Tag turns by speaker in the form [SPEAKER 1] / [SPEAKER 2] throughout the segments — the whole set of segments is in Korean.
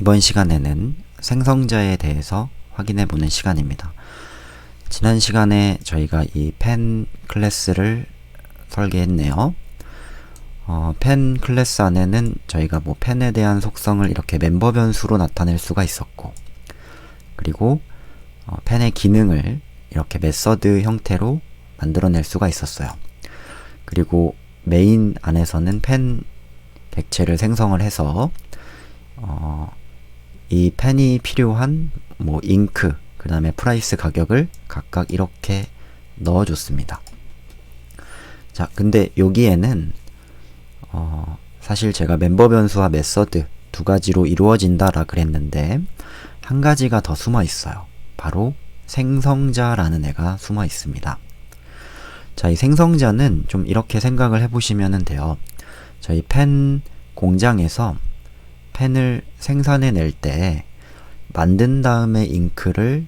[SPEAKER 1] 이번 시간에는 생성자에 대해서 확인해 보는 시간입니다. 지난 시간에 저희가 이 펜 클래스를 설계했네요. 펜 클래스 안에는 저희가 뭐 펜에 대한 속성을 이렇게 멤버 변수로 나타낼 수가 있었고, 그리고 펜의 기능을 이렇게 메서드 형태로 만들어낼 수가 있었어요. 그리고 메인 안에서는 펜 객체를 생성을 해서 이 펜이 필요한 뭐 잉크, 그 다음에 프라이스 가격을 각각 이렇게 넣어줬습니다. 자, 근데 여기에는 사실 제가 멤버 변수와 메서드 두 가지로 이루어진다라 그랬는데 한 가지가 더 숨어 있어요. 바로 생성자라는 애가 숨어 있습니다. 자, 이 생성자는 좀 이렇게 생각을 해보시면 돼요. 저희 펜 공장에서 펜을 생산해낼 때 만든 다음에 잉크를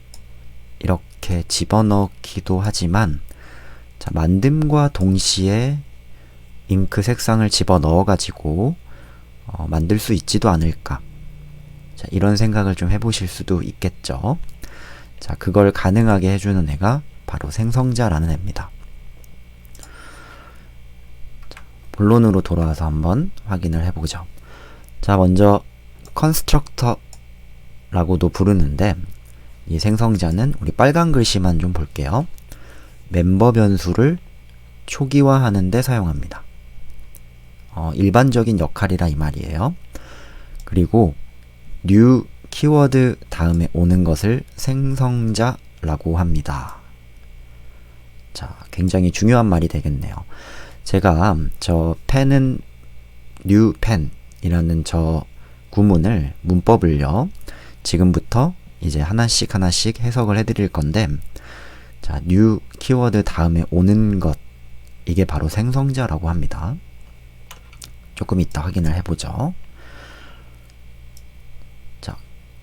[SPEAKER 1] 이렇게 집어넣기도 하지만, 자, 만듦과 동시에 잉크 색상을 집어넣어 가지고 만들 수 있지도 않을까. 자, 이런 생각을 좀 해보실 수도 있겠죠. 자, 그걸 가능하게 해주는 애가 바로 생성자라는 애입니다. 자, 본론으로 돌아와서 한번 확인을 해보죠. 자, 먼저 컨스트럭터라고도 부르는데, 이 생성자는 우리 빨간 글씨만 좀 볼게요. 멤버 변수를 초기화하는 데 사용합니다. 일반적인 역할이라 이 말이에요. 그리고 new 키워드 다음에 오는 것을 생성자라고 합니다. 자, 굉장히 중요한 말이 되겠네요. 제가 저 펜은 new pen 이라는 저 구문을, 문법을요, 지금부터 이제 하나씩 해석을 해드릴 건데, 자, new 키워드 다음에 오는 것, 이게 바로 생성자라고 합니다. 조금 이따 확인을 해보죠. 자,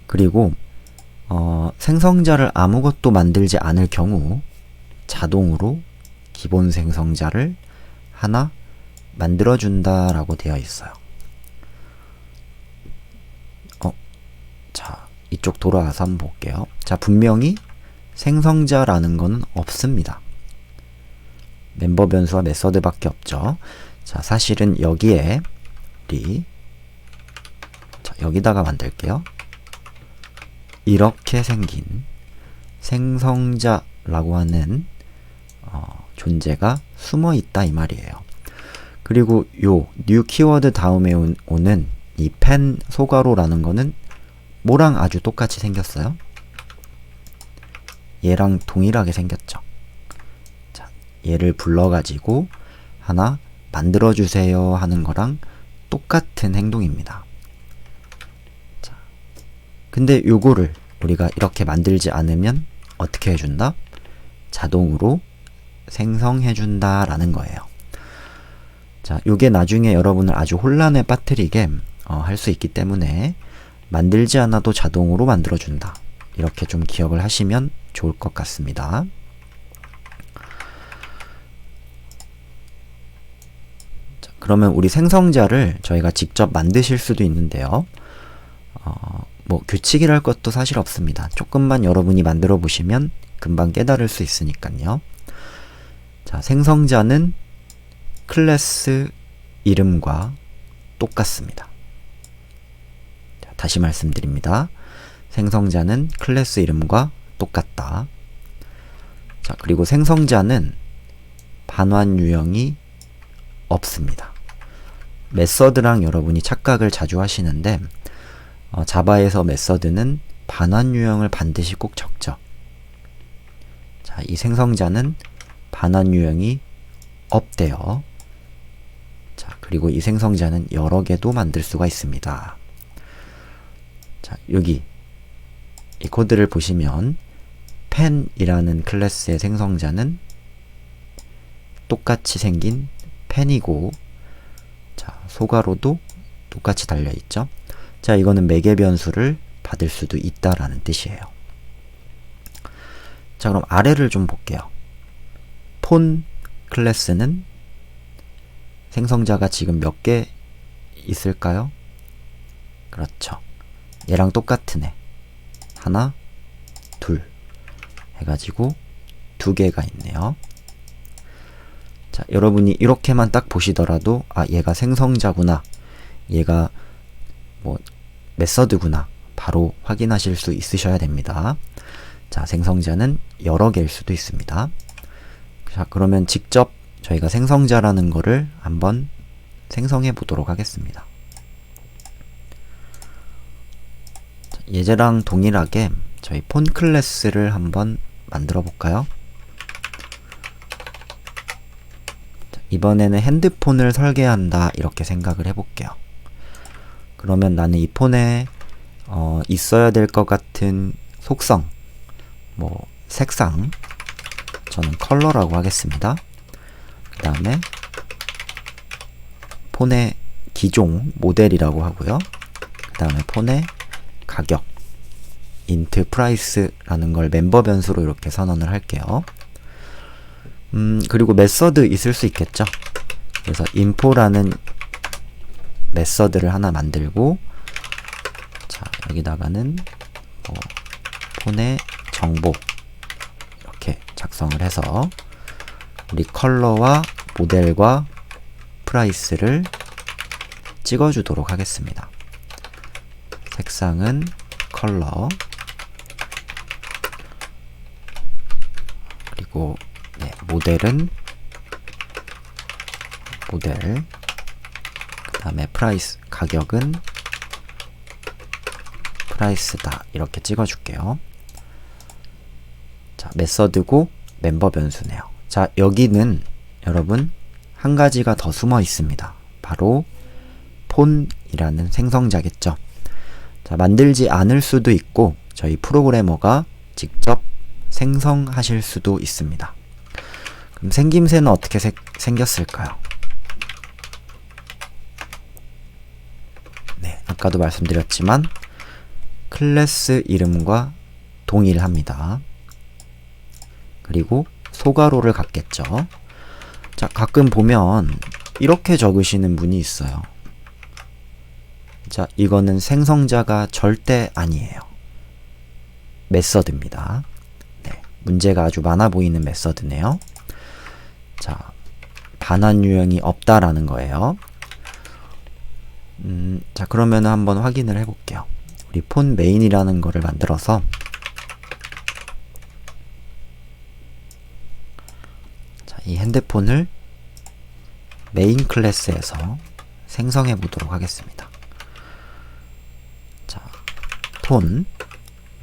[SPEAKER 1] 그리고 생성자를 아무것도 만들지 않을 경우 자동으로 기본 생성자를 하나 만들어준다라고 되어 있어요. 자, 이쪽 돌아와서 한번 볼게요. 자, 분명히 생성자라는 거는 없습니다. 멤버 변수와 메서드밖에 없죠. 자, 사실은 여기에 자, 여기다가 만들게요. 이렇게 생긴 생성자라고 하는 존재가 숨어 있다 이 말이에요. 그리고 요 new 키워드 다음에 오는 이 펜 소괄호라는 거는 뭐랑 아주 똑같이 생겼어요? 얘랑 동일하게 생겼죠. 자, 얘를 불러가지고 하나 만들어주세요 하는 거랑 똑같은 행동입니다. 자, 근데 요거를 우리가 이렇게 만들지 않으면 어떻게 해준다? 자동으로 생성해준다 라는 거예요. 자, 요게 나중에 여러분을 아주 혼란에 빠뜨리게 할 수 있기 때문에 만들지 않아도 자동으로 만들어준다, 이렇게 좀 기억을 하시면 좋을 것 같습니다. 자, 그러면 우리 생성자를 저희가 직접 만드실 수도 있는데요. 뭐 규칙이랄 것도 사실 없습니다. 조금만 여러분이 만들어 보시면 금방 깨달을 수 있으니까요. 자, 생성자는 클래스 이름과 똑같습니다. 자, 다시 말씀드립니다. 생성자는 클래스 이름과 똑같다. 자, 그리고 생성자는 반환 유형이 없습니다. 메서드랑 여러분이 착각을 자주 하시는데, 자바에서 메서드는 반환 유형을 반드시 꼭 적죠. 자, 이 생성자는 반환 유형이 없대요. 자, 그리고 이 생성자는 여러 개도 만들 수가 있습니다. 자, 여기 이 코드를 보시면 펜이라는 클래스의 생성자는 똑같이 생긴 펜이고, 자, 소괄호도 똑같이 달려있죠. 자, 이거는 매개 변수를 받을 수도 있다라는 뜻이에요. 자, 그럼 아래를 좀 볼게요. 폰 클래스는 생성자가 지금 몇 개 있을까요? 그렇죠. 얘랑 똑같은 애 하나, 둘 해가지고 2개가 있네요. 자, 여러분이 이렇게만 딱 보시더라도 아, 얘가 생성자구나, 얘가 뭐 메서드구나 바로 확인하실 수 있으셔야 됩니다. 자, 생성자는 여러 개일 수도 있습니다. 자, 그러면 직접 저희가 생성자라는 거를 한번 생성해 보도록 하겠습니다. 자, 예제랑 동일하게 저희 폰 클래스를 한번 만들어 볼까요? 자, 이번에는 핸드폰을 설계한다 이렇게 생각을 해볼게요. 그러면 나는 이 폰에 있어야 될 것 같은 속성, 뭐 색상, 저는 컬러라고 하겠습니다. 그 다음에 폰의 기종, 모델이라고 하고요. 그 다음에 폰의 가격, int price라는 걸 멤버 변수로 이렇게 선언을 할게요. 그리고 메서드 있을 수 있겠죠. 그래서 info라는 메서드를 하나 만들고, 자, 여기다가는 뭐 폰의 정보 이렇게 작성을 해서 우리 컬러와 모델과 프라이스를 찍어주도록 하겠습니다. 색상은 컬러, 그리고 네, 모델은 모델, 그 다음에 프라이스, 가격은 프라이스다 이렇게 찍어줄게요. 자, 메서드고 멤버 변수네요. 자, 여기는 여러분 한 가지가 더 숨어 있습니다. 바로 폰이라는 생성자겠죠. 자, 만들지 않을 수도 있고 저희 프로그래머가 직접 생성하실 수도 있습니다. 그럼 생김새는 어떻게 생겼을까요? 네, 아까도 말씀드렸지만 클래스 이름과 동일합니다. 그리고 소괄호를 갖겠죠. 자, 가끔 보면 이렇게 적으시는 분이 있어요. 자, 이거는 생성자가 절대 아니에요. 메서드입니다. 네, 문제가 아주 많아 보이는 메서드네요. 자, 반환 유형이 없다라는 거예요. 자, 그러면 한번 확인을 해볼게요. 우리 폰 메인이라는 거를 만들어서 자, 이 핸드폰을 메인 클래스에서 생성해 보도록 하겠습니다. 자, 폰,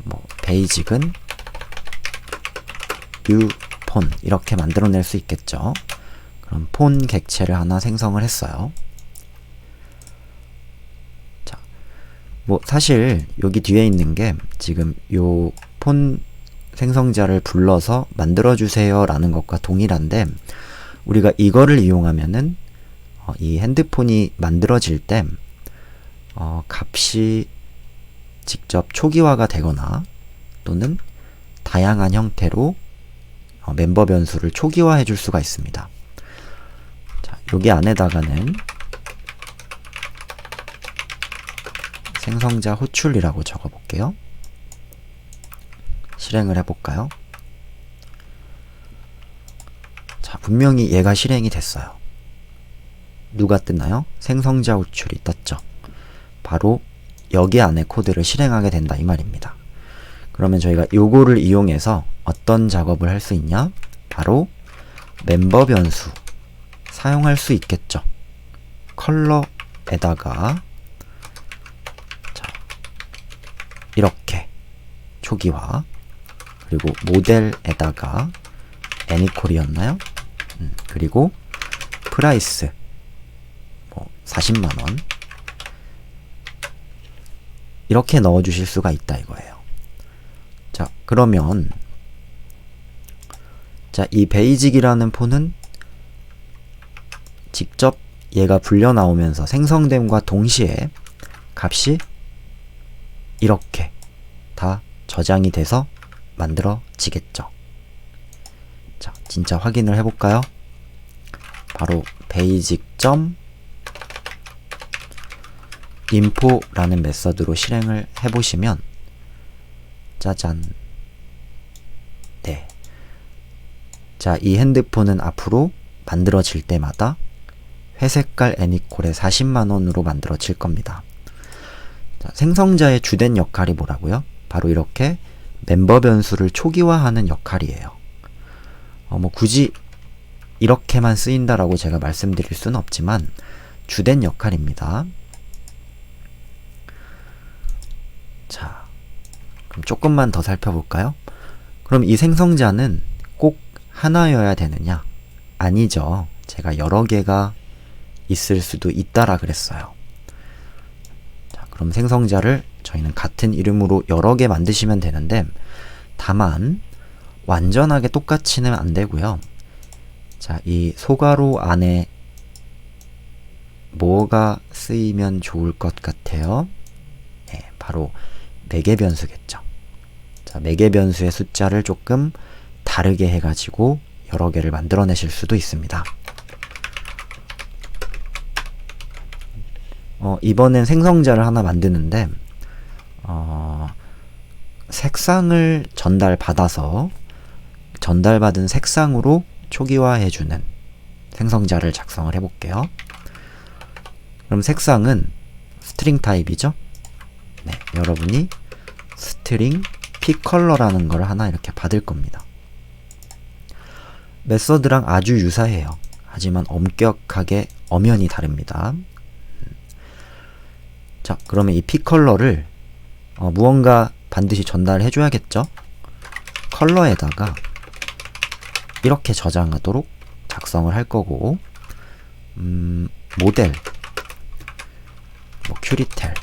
[SPEAKER 1] 뭐 베이직은 new 폰 이렇게 만들어낼 수 있겠죠. 그럼 폰 객체를 하나 생성을 했어요. 자, 뭐 사실 여기 뒤에 있는 게 지금 요 폰 생성자를 불러서 만들어주세요 라는 것과 동일한데, 우리가 이거를 이용하면은 이 핸드폰이 만들어질 때 값이 직접 초기화가 되거나 또는 다양한 형태로 멤버 변수를 초기화해 줄 수가 있습니다. 자, 여기 안에다가는 생성자 호출이라고 적어 볼게요. 실행을 해볼까요? 자, 분명히 얘가 실행이 됐어요. 누가 떴나요? 생성자 호출이 떴죠. 바로 여기 안에 코드를 실행하게 된다 이 말입니다. 그러면 저희가 요거를 이용해서 어떤 작업을 할 수 있냐? 바로 멤버 변수 사용할 수 있겠죠. 컬러에다가 자, 이렇게 초기화, 그리고 모델에다가 애니콜이었나요? 그리고 프라이스 뭐 40만원 이렇게 넣어주실 수가 있다 이거예요. 자, 그러면 자, 이 베이직이라는 폰은 직접 얘가 불려 나오면서 생성됨과 동시에 값이 이렇게 다 저장이 돼서 만들어지겠죠. 자, 진짜 확인을 해볼까요? 바로 베이직 점 info라는 메서드로 실행을 해보시면 짜잔. 네. 자, 이 핸드폰은 앞으로 만들어질 때마다 회색깔 애니콜에 40만원으로 만들어질 겁니다. 자, 생성자의 주된 역할이 뭐라고요? 바로 이렇게 멤버 변수를 초기화하는 역할이에요. 뭐 굳이 이렇게만 쓰인다라고 제가 말씀드릴 수는 없지만 주된 역할입니다. 자, 그럼 조금만 더 살펴볼까요? 그럼 이 생성자는 꼭 하나여야 되느냐? 아니죠. 제가 여러 개가 있을 수도 있다라 그랬어요. 자, 그럼 생성자를 저희는 같은 이름으로 여러 개 만드시면 되는데, 다만 완전하게 똑같이는 안 되고요. 자, 이 소괄호 안에 뭐가 쓰이면 좋을 것 같아요? 네, 바로 매개 변수겠죠. 자, 매개 변수의 숫자를 조금 다르게 해가지고 여러 개를 만들어내실 수도 있습니다. 이번엔 생성자를 하나 만드는데 색상을 전달받아서 전달받은 색상으로 초기화해주는 생성자를 작성을 해볼게요. 그럼 색상은 스트링 타입이죠? 네, 여러분이 스트링 pcolor라는 걸 하나 이렇게 받을 겁니다. 메서드랑 아주 유사해요. 하지만 엄격하게 엄연히 다릅니다. 자, 그러면 이 pcolor를 무언가 반드시 전달해 줘야겠죠? 컬러에다가 이렇게 저장하도록 작성을 할 거고, 모델, 큐리텔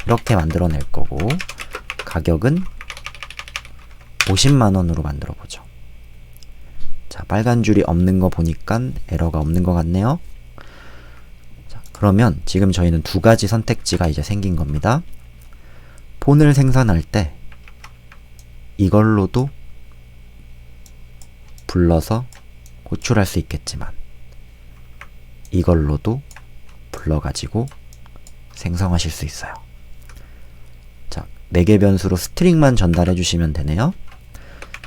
[SPEAKER 1] 이렇게 만들어낼 거고, 가격은 50만원으로 만들어 보죠. 자, 빨간 줄이 없는 거 보니까 에러가 없는 것 같네요. 자, 그러면 지금 저희는 두 가지 선택지가 이제 생긴 겁니다. 폰을 생산할 때 이걸로도 불러서 호출할 수 있겠지만 이걸로도 불러가지고 생성하실 수 있어요. 자, 매개 변수로 스트링만 전달해 주시면 되네요.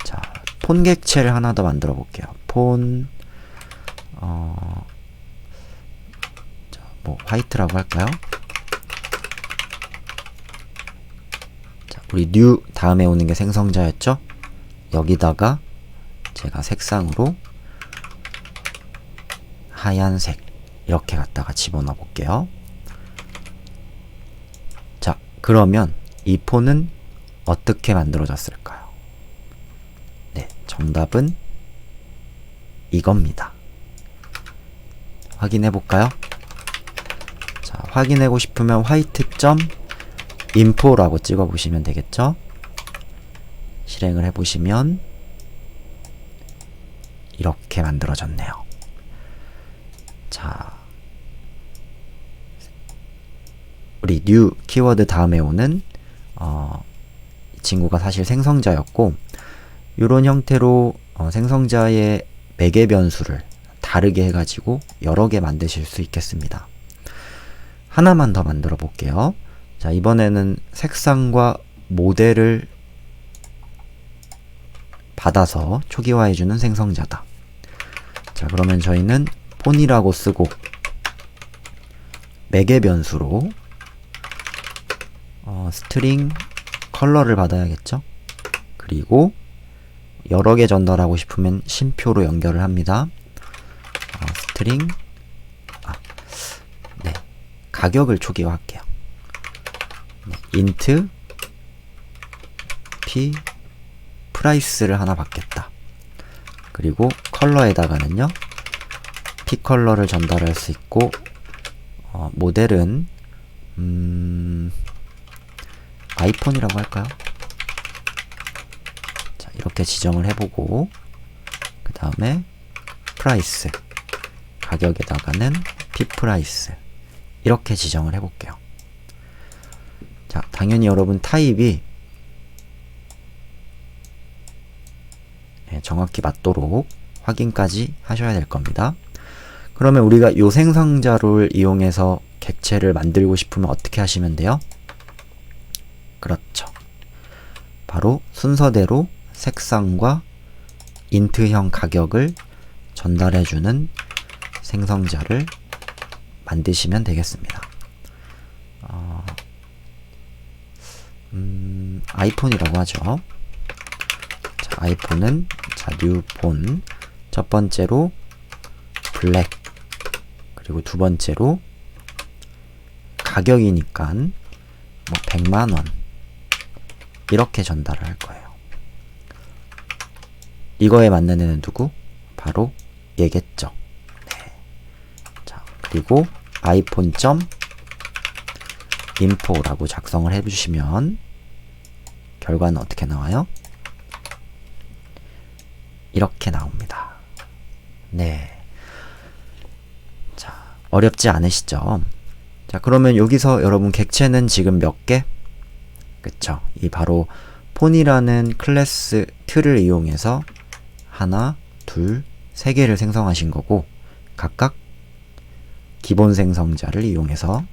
[SPEAKER 1] 자, 폰 객체를 하나 더 만들어 볼게요. 폰, 자, 뭐 화이트라고 할까요? 자, 우리 new 다음에 오는 게 생성자였죠? 여기다가 제가 색상으로 하얀색 이렇게 갖다가 집어넣어 볼게요. 자, 그러면 이 폰은 어떻게 만들어졌을까요? 네, 정답은 이겁니다. 확인해 볼까요? 자, 확인하고 싶으면 white.info라고 찍어 보시면 되겠죠? 실행을 해 보시면 이렇게 만들어졌네요. 자, 우리 new 키워드 다음에 오는 이 친구가 사실 생성자였고, 이런 형태로 생성자의 매개 변수를 다르게 해가지고 여러 개 만드실 수 있겠습니다. 하나만 더 만들어 볼게요. 자, 이번에는 색상과 모델을 받아서 초기화해주는 생성자다. 자, 그러면 저희는 폰이라고 쓰고 매개 변수로 스트링 컬러를 받아야겠죠? 그리고 여러 개 전달하고 싶으면 심표로 연결을 합니다. 스트링 네, 가격을 초기화할게요. 네, int p 프라이스를 하나 받겠다. 그리고 컬러에다가는요 p 컬러를 전달할 수 있고, 모델은 아이폰이라고 할까요? 자, 이렇게 지정을 해보고, 그 다음에 프라이스 가격에다가는 p 프라이스 이렇게 지정을 해볼게요. 자, 당연히 여러분 타입이 정확히 맞도록 확인까지 하셔야 될 겁니다. 그러면 우리가 요 생성자를 이용해서 객체를 만들고 싶으면 어떻게 하시면 돼요? 그렇죠. 바로 순서대로 색상과 인트형 가격을 전달해주는 생성자를 만드시면 되겠습니다. 아이폰이라고 하죠. 자, 아이폰은 뉴폰 첫 번째로 블랙, 그리고 두 번째로 가격이니까 뭐 100만원 이렇게 전달을 할 거예요. 이거에 맞는 애는 누구? 바로 얘겠죠. 네. 자, 그리고 아이폰 info라고 작성을 해주시면 결과는 어떻게 나와요? 이렇게 나옵니다. 네. 자, 어렵지 않으시죠? 자, 그러면 여기서 여러분 객체는 지금 몇 개? 그쵸? 이 바로 폰이라는 클래스 틀을 이용해서 하나, 둘, 세 개를 생성하신 거고, 각각 기본 생성자를 이용해서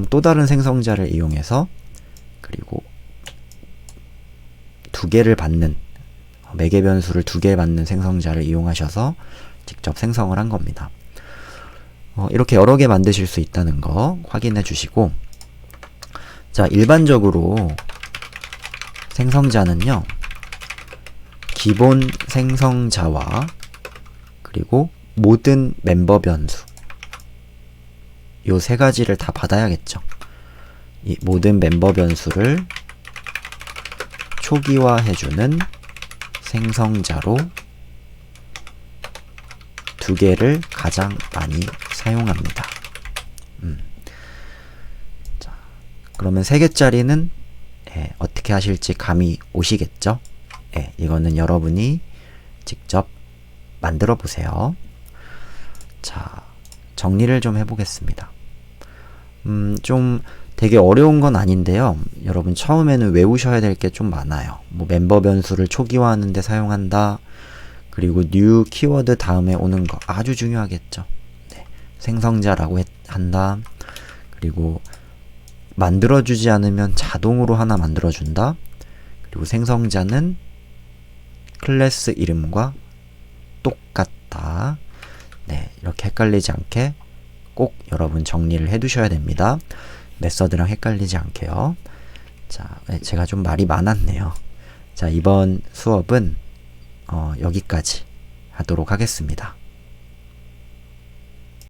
[SPEAKER 1] 또 다른 생성자를 이용해서, 그리고 두 개를 받는, 매개 변수를 두 개 받는 생성자를 이용하셔서 직접 생성을 한 겁니다. 이렇게 여러 개 만드실 수 있다는 거 확인해 주시고, 자, 일반적으로 생성자는요, 기본 생성자와 그리고 모든 멤버 변수, 요 세 가지를 다 받아야겠죠. 이 모든 멤버 변수를 초기화해주는 생성자로 두 개를 가장 많이 사용합니다. 자, 그러면 3개짜리는 어떻게 하실지 감이 오시겠죠? 이거는 여러분이 직접 만들어 보세요. 자, 정리를 좀 해보겠습니다. 좀 되게 어려운 건 아닌데요. 여러분 처음에는 외우셔야 될 게 좀 많아요. 뭐 멤버 변수를 초기화하는 데 사용한다. 그리고 new 키워드 다음에 오는 거 아주 중요하겠죠. 네. 생성자라고 한다. 그리고 만들어주지 않으면 자동으로 하나 만들어준다. 그리고 생성자는 클래스 이름과 똑같다. 네, 이렇게 헷갈리지 않게 꼭 여러분 정리를 해두셔야 됩니다. 메서드랑 헷갈리지 않게요. 자, 제가 좀 말이 많았네요. 자, 이번 수업은 여기까지 하도록 하겠습니다.